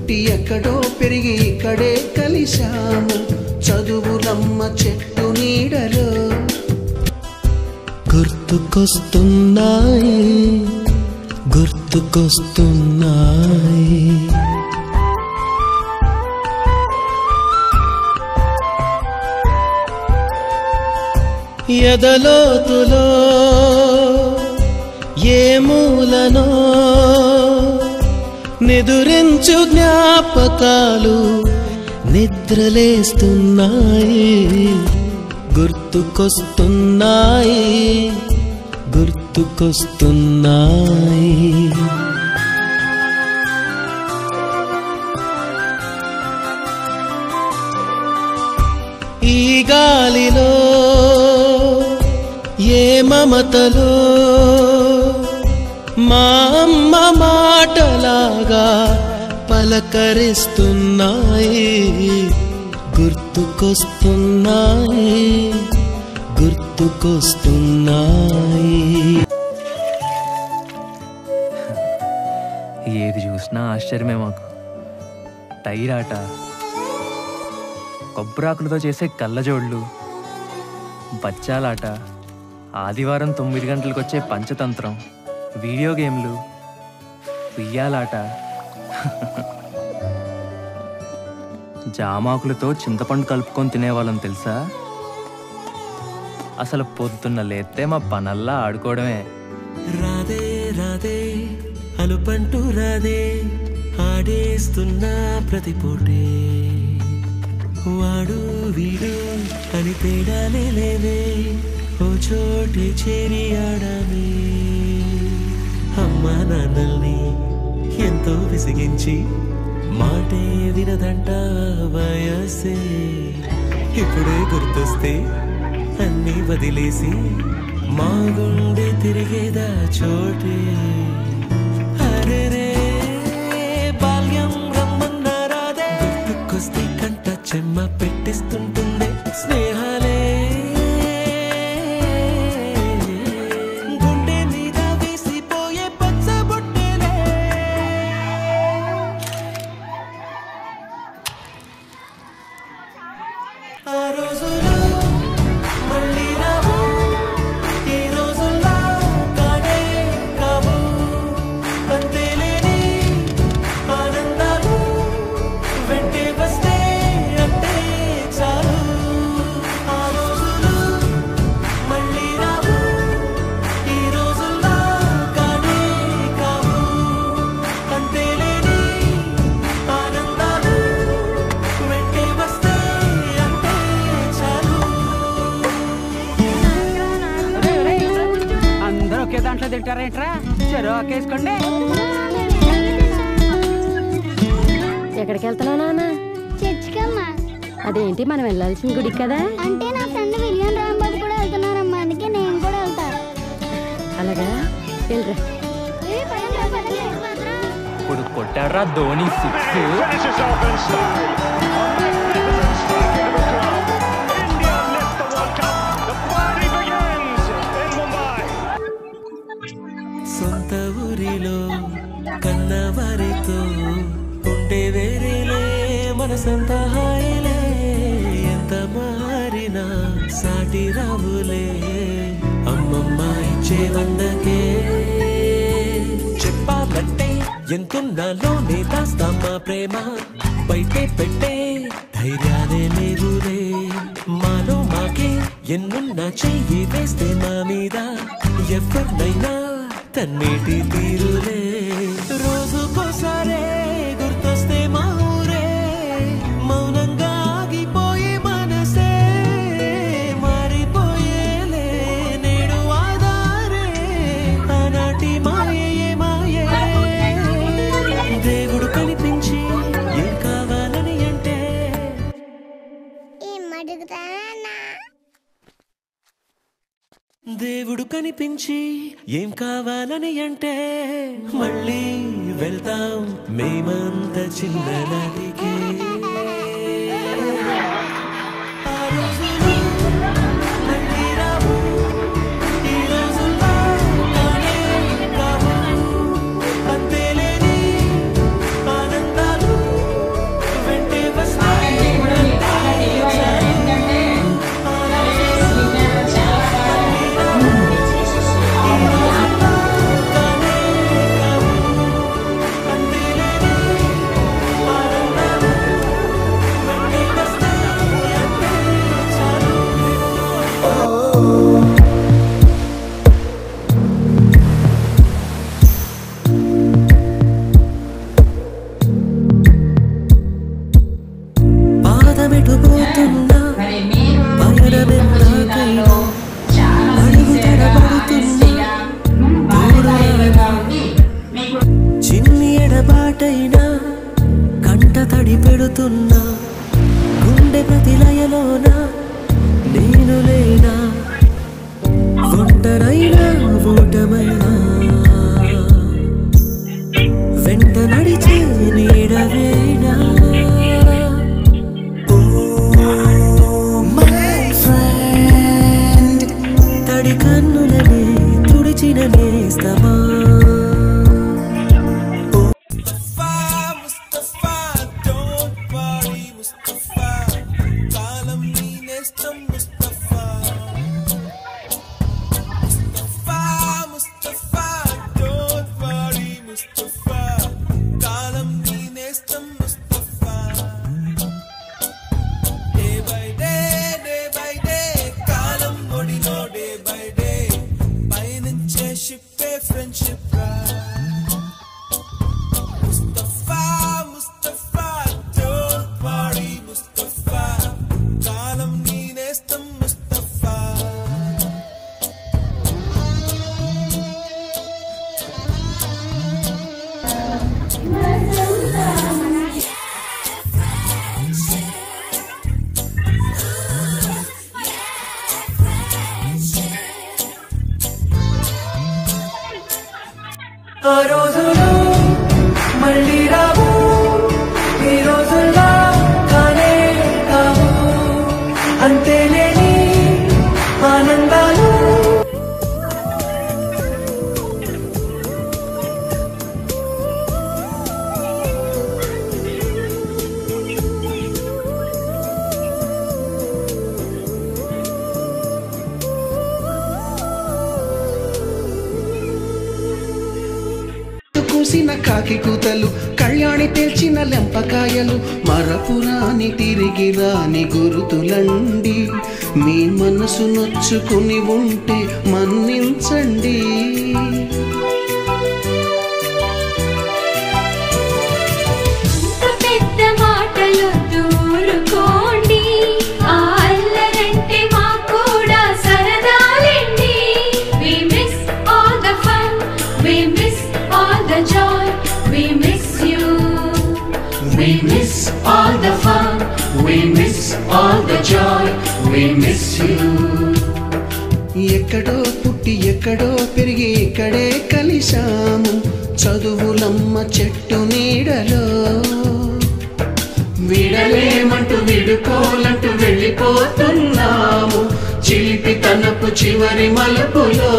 పుట్టి ఎక్కడో పెరిగి ఇక్కడే కలిశాము చదువులమ్మ చెట్టు నీడలో గుర్తుకొస్తున్నాయి గుర్తుకొస్తున్నాయి ఎదలోతులో ఏ మూలనో నిదురించు జ్ఞాపకాలు నిద్రలేస్తున్నాయి గుర్తుకొస్తున్నాయి గుర్తుకొస్తున్నాయి ఈ గాలిలో ఏ మమతలో మా అమ్మ మాటలాగా పలకరిస్తున్నాయి గుర్తుకొస్తున్నాయి గుర్తుకొస్తున్నాయి ఏది చూసినా ఆశ్చర్యమే మాకు టైరాట కొబ్బరాకులతో చేసే కళ్ళజోళ్ళు బచ్చాలాట ఆదివారం 9 గంటలకు వచ్చే పంచతంత్రం వీడియో గేమ్లు ఉయ్యాలాట జామాకులతో చింతపండు కలుపుకొని తినేవాళ్ళం తెలుసా అసలు పొద్దున్న లేస్తే మా పనల్లా ఆడుకోవడమే రాదే రాదే అలుపంటూ రాదే ఆడేస్తున్నా ప్రతి పూటే వాడు వీడు అని తేడాలే లేవే ఓ చోటే చేరి ఆడమే అమ్మా నాన్నల్ని ఎంతో విసిగించి మాటే వినదంట వయసే ఇప్పుడే గుర్తొస్తే అన్నీ వదిలేసి మా గుండె తిరిగేదా చోటే అరే బాల్యం రమ్మన్నారాదే గుర్తుకొస్తే కంట చెమ్మ పెట్టిస్తుంటుందే స్నేహాలే గుండె మీద వేసిపోయే పచ్చబొట్టెలే ఆ రోజులు మళ్ళీ రావు ఈ రోజుల్లో కానే కావు అంతేలేని ఆనందాలు వెంటే వస్తే అంటే చాలు ఆ రోజులు మళ్ళీ రావు ఈ రోజుల్లో కానే కావు అంతేలేని ఆనందాలు వెంటే వస్తే అంటే చాలు అందరూ ఒకే దాంట్లో తింటారేంట్రా చెరువు ఒకేసుకోండి ఎక్కడికి వెళ్తున్నావు నాన్న చర్చికమ్మా అదేంటి మనం వెళ్ళాల్సిన గుడికి కదా అంటే నా ఫ్రెండ్ విలియం రాంబాబు కూడా వెళ్తున్నారమ్మా అందుకే నేను కూడా వెళ్తా అలాగా వెళ్ళరా ఇప్పుడు కొట్టాడ్రా ధోని 6 సొంత ఊరిలో కన్నవారితో ఉండే వేరేలే మనసంత హాయిలే ఎంత మారినా సాటి రావులే అమ్మమ్మ ఇచ్చే వందకే చెప్పాలంటే ఎంతున్నాలోనే దాస్తామా ప్రేమ బయటే పెట్టే ధైర్యాలే లేవులే మాలో మాకే ఎన్నున్నా చెయ్యి వేస్తే మా మీద ఎవరినైనా తన్నేటి తీరులే రోజుకోసారే గుర్తొస్తే మా ఊరే మౌనంగా ఆగిపోయే మనసే మారిపోయేలే నేడు ఆధారే ఆనాటి మాయే మాయే దేవుడు కనిపించి ఏం కావాలని అంటే దేవుడు కనిపించి ఏం కావాలని అంటే మళ్ళీ వెళ్తాం మేమంత చిన్ననాటికే ఆ రోజులు మళ్ళీ రావు ఈ రోజుల్లో కానే కావు అంతేలేని ఆనందాలు తడి పెడుతున్నా గుండె ప్రతిలయలోన నేను లేనా ఒంటరైనా ఓటమైనా వెంట నడిచే నీడవేనా తడి కన్నులనే తుడిచిన నేస్తమా ఆ రోజులు మళ్ళీ రావు ఈ రోజుల్లో కానే కావు అంతేలేని ఆనందాలు కూసిన కాకి కూతలు కళ్యాణి తెల్చిన లెంపకాయలు మరపురాని తిరిగి రాని గురుతులండి మీ మనసు నొచ్చుకుని ఉంటే మన్నించండి We miss all the fun, we miss all the joy, we miss you. ఎక్కడో పుట్టి ఎక్కడో పెరిగి ఇక్కడే కలిశాము చదువులమ్మ చెట్టు నీడలో విడలేమంటూ విడుకోలంటూ వెళ్ళిపోతున్నాము చిలిపి తనపు చివరి మలుపులో